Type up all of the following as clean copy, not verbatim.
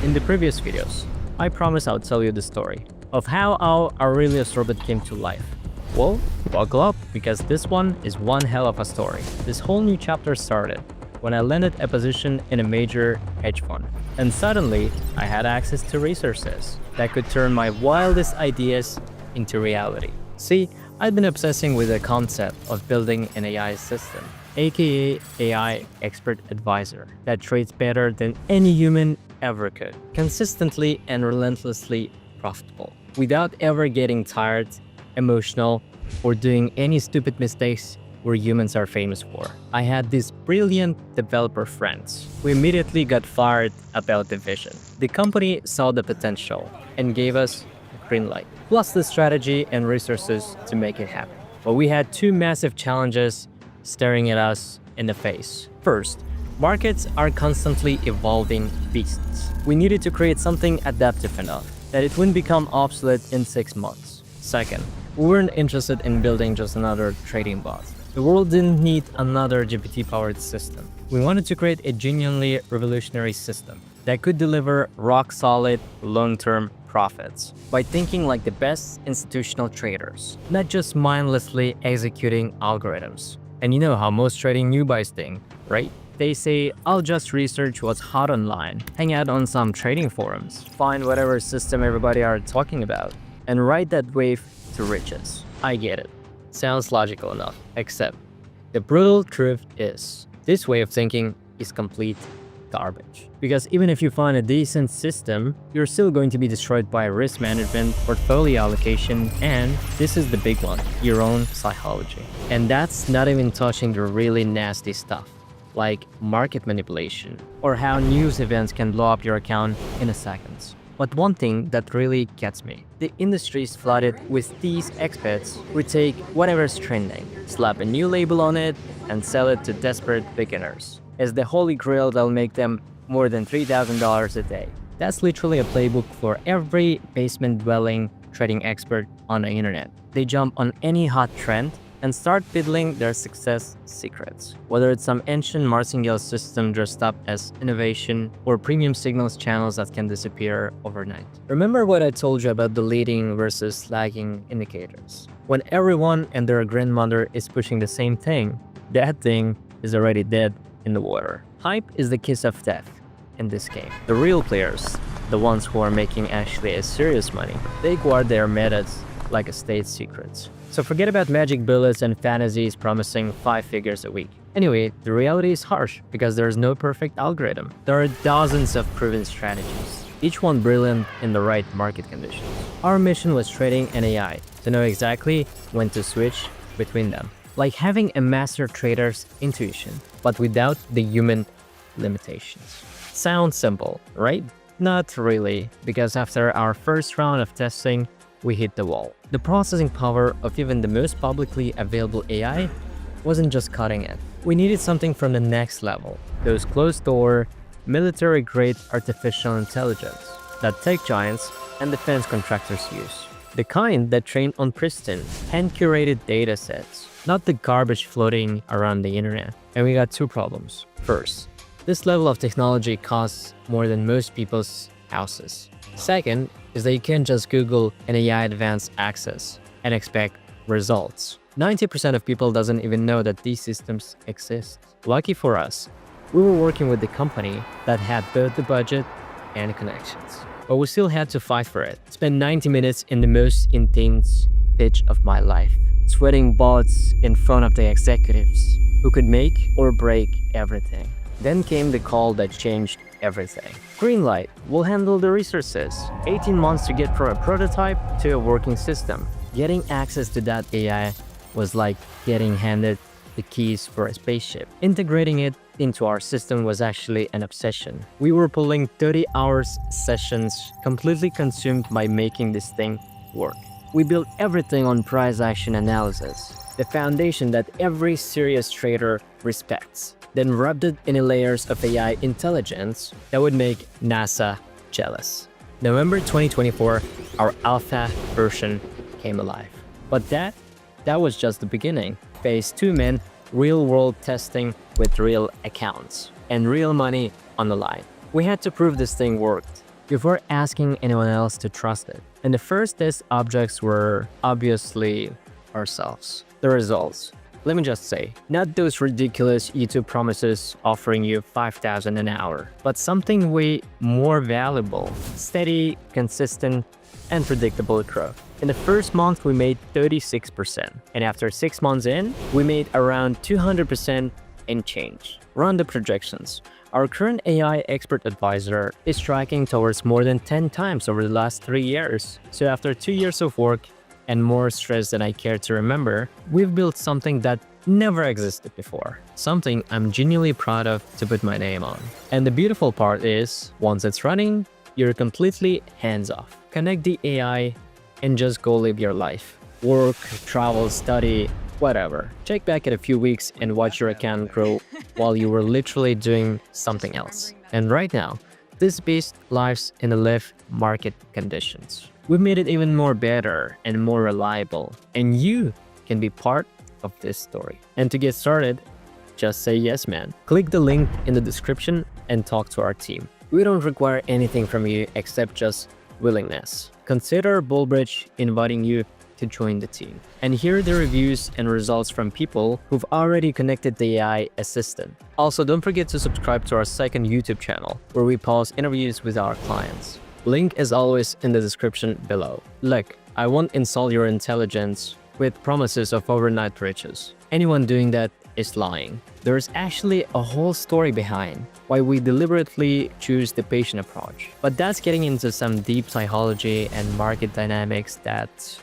In the previous videos, I promised I would tell you the story of how our Aurelius Orbit came to life. Well, buckle up, because this one is one hell of a story. This whole new chapter started when I landed a position in a major hedge fund. And suddenly, I had access to resources that could turn my wildest ideas into reality. See, I'd been obsessing with the concept of building an AI system, aka AI expert advisor, that trades better than any human ever could, consistently and relentlessly profitable, without ever getting tired, emotional, or doing any stupid mistakes where humans are famous for. I had these brilliant developer friends who immediately got fired about the vision. The company saw the potential and gave us a green light, plus the strategy and resources to make it happen. But we had two massive challenges staring at us in the face. First, markets are constantly evolving beasts. We needed to create something adaptive enough that it wouldn't become obsolete in 6 months. Second, we weren't interested in building just another trading bot. The world didn't need another GPT-powered system. We wanted to create a genuinely revolutionary system that could deliver rock-solid, long-term profits by thinking like the best institutional traders, not just mindlessly executing algorithms. And you know how most trading newbies think, right? They say, I'll just research what's hot online, hang out on some trading forums, find whatever system everybody are talking about, and ride that wave to riches. I get it. Sounds logical enough, except the brutal truth is, this way of thinking is complete garbage. Because even if you find a decent system, you're still going to be destroyed by risk management, portfolio allocation, and this is the big one, your own psychology. And that's not even touching the really nasty stuff, like market manipulation, or how news events can blow up your account in a second. But one thing that really gets me, the industry is flooded with these experts who take whatever's trending, slap a new label on it, and sell it to desperate beginners as the holy grail that'll make them more than $3,000 a day. That's literally a playbook for every basement-dwelling trading expert on the internet. They jump on any hot trend and start fiddling their success secrets. Whether it's some ancient martingale system dressed up as innovation or premium signals channels that can disappear overnight. Remember what I told you about the leading versus lagging indicators? When everyone and their grandmother is pushing the same thing, that thing is already dead in the water. Hype is the kiss of death in this game. The real players, the ones who are making actually a serious money, they guard their methods like a state secret. So forget about magic bullets and fantasies promising 5 figures a week. Anyway, the reality is harsh because there is no perfect algorithm. There are dozens of proven strategies, each one brilliant in the right market conditions. Our mission was trading an AI to know exactly when to switch between them, like having a master trader's intuition, but without the human limitations. Sounds simple, right? Not really, because after our first round of testing, we hit the wall. The processing power of even the most publicly available AI wasn't just cutting it. We needed something from the next level, those closed-door, military-grade artificial intelligence that tech giants and defense contractors use. The kind that train on pristine, hand-curated datasets, not the garbage floating around the internet. And we got two problems. First, this level of technology costs more than most people's houses. Second is that you can't just Google an AI advanced access and expect results. 90% of people doesn't even know that these systems exist. Lucky for us, we were working with the company that had both the budget and connections. But we still had to fight for it. Spent 90 minutes in the most intense pitch of my life, sweating bullets in front of the executives who could make or break everything. Then came the call that changed everything. Greenlight will handle the resources. 18 months to get from a prototype to a working system. Getting access to that AI was like getting handed the keys for a spaceship. Integrating it into our system was actually an obsession. We were pulling 30 hours sessions, completely consumed by making this thing work. We built everything on price action analysis, the foundation that every serious trader respects, then rubbed it in layers of AI intelligence that would make NASA jealous. November 2024, our alpha version came alive. But that was just the beginning. Phase 2 meant real-world testing with real accounts and real money on the line. We had to prove this thing worked before asking anyone else to trust it. And the first test objects were obviously ourselves. The results. Let me just say, not those ridiculous YouTube promises offering you 5,000 an hour, but something way more valuable, steady, consistent, and predictable growth. In the first month, we made 36%, and after 6 months in, we made around 200% and change. Run the projections. Our current AI expert advisor is tracking towards more than 10 times over the last 3 years. So after 2 years of work and more stress than I care to remember, we've built something that never existed before. Something I'm genuinely proud of to put my name on. And the beautiful part is, once it's running, you're completely hands-off. Connect the AI and just go live your life. Work, travel, study, whatever. Check back in a few weeks and watch your account grow while you were literally doing something else. And right now, this beast lives in the live market conditions. We've made it even more better and more reliable, and you can be part of this story. And to get started, just say yes, man. Click the link in the description and talk to our team. We don't require anything from you except just willingness. Consider Bullbridge inviting you to join the team. And here are the reviews and results from people who've already connected the AI assistant. Also, don't forget to subscribe to our second YouTube channel, where we post interviews with our clients. Link is always in the description below. Look, I won't insult your intelligence with promises of overnight riches. Anyone doing that is lying. There's actually a whole story behind why we deliberately choose the patient approach. But that's getting into some deep psychology and market dynamics that,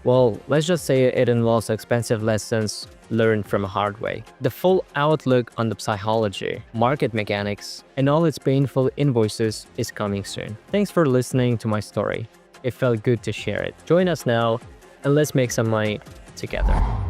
well, let's just say it involves expensive lessons learned from a hard way. The full outlook on the psychology, market mechanics, and all its painful invoices is coming soon. Thanks for listening to my story. It felt good to share it. Join us now and let's make some money together.